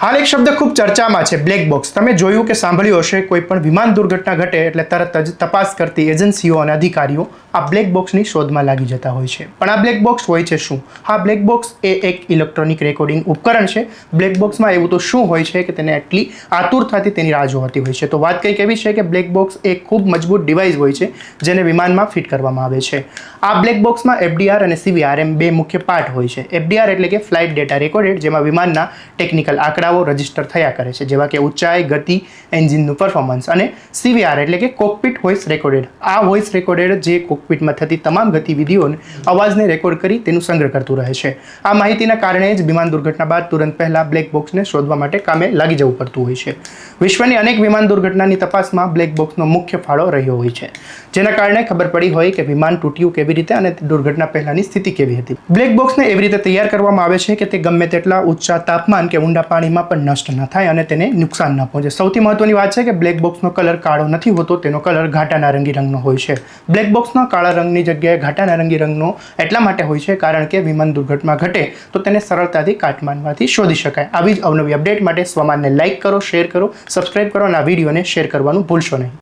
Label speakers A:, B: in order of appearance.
A: હાલ એક શબ્દ ખૂબ ચર્ચામાં છે, બ્લેક બોક્સ. તમે જોયું કે સાંભળ્યું હશે, કોઈ પણ વિમાન દુર્ઘટના ઘટે એટલે તરત જ તપાસ કરતી એજન્સીઓ અને અધિકારીઓ આ બ્લેક બોક્સની શોધમાં લાગી જતા હોય છે. પણ આ બ્લેક બોક્સ હોય છે શું? હા, બ્લેક બોક્સ એ એક ઇલેક્ટ્રોનિક રેકોર્ડિંગ ઉપકરણ છે. બ્લેક બોક્સમાં એવું તો શું હોય છે કે તેને એટલી આતુરતાથી તેની રાહ જોવાતી હોય છે? તો વાત કંઈક એવી છે કે બ્લેક બોક્સ એ ખૂબ મજબૂત ડિવાઇસ હોય છે જેને વિમાનમાં ફિટ કરવામાં આવે છે. આ બ્લેક બોક્સમાં એફડીઆર અને સીવીઆર એમ બે મુખ્ય પાર્ટ હોય છે. એફડીઆર એટલે કે ફ્લાઇટ ડેટા રેકોર્ડેડ, જેમાં વિમાનના ટેકનિકલ આંકડાઓ રજીસ્ટર થયા કરે છે, જેવા કે ઊંચાઈ, ગતિ, એન્જિનનું પરફોર્મન્સ. અને સીવીઆર એટલે કે કોકપિટ વોઇસ રેકોર્ડેડ. આ વોઇસ રેકોર્ડેડ જે કોકપિટમાં થતી તમામ ગતિવિધિઓને અવાજને રેકોર્ડ કરી તેનું સંગ્રહ કરતું રહે છે. આ માહિતીના કારણે જ વિમાન દુર્ઘટના બાદ તુરંત પહેલા બ્લેક બોક્સને શોધવા માટે કામે લાગી જવું પડતું હોય છે. વિશ્વની અનેક વિમાન દુર્ઘટનાની તપાસમાં બ્લેક બોક્સનો મુખ્ય ફાળો રહ્યો હોય છે, જેના કારણે ખબર પડી હોય કે વિમાન તૂટ્યું કેવી રીતે અને દુર્ઘટના પહેલાની સ્થિતિ કેવી હતી. બ્લેક બોક્સને એવી રીતે તૈયાર કરવામાં આવે છે કે તે ગમે તેટલા ઊંચા તાપમાન કે ઊંડા પાણીમાં પણ નષ્ટ ન થાય અને તેને નુકસાન ન પહોંચે. સૌથી મહત્વની વાત છે કે બ્લેક બોક્સનો કલર કાળો નથી હોતો, તેનો કલર ઘાટા નારંગી રંગનો હોય છે. બ્લેક બોક્સનો કાળા રંગની જગ્યાએ ઘાટા નારંગી રંગનો એટલા માટે હોય છે કારણ કે વિમાન દુર્ઘટના ઘટે તો તેને સરળતાથી કાટમાળમાંથી શોધી શકાય. આવી જ અવનવી અપડેટ માટે સ્વમાનને લાઇક કરો, શેર કરો, સબસ્ક્રાઇબ કરો અને આ વિડીયોને શેર કરવાનું ભૂલશો નહીં.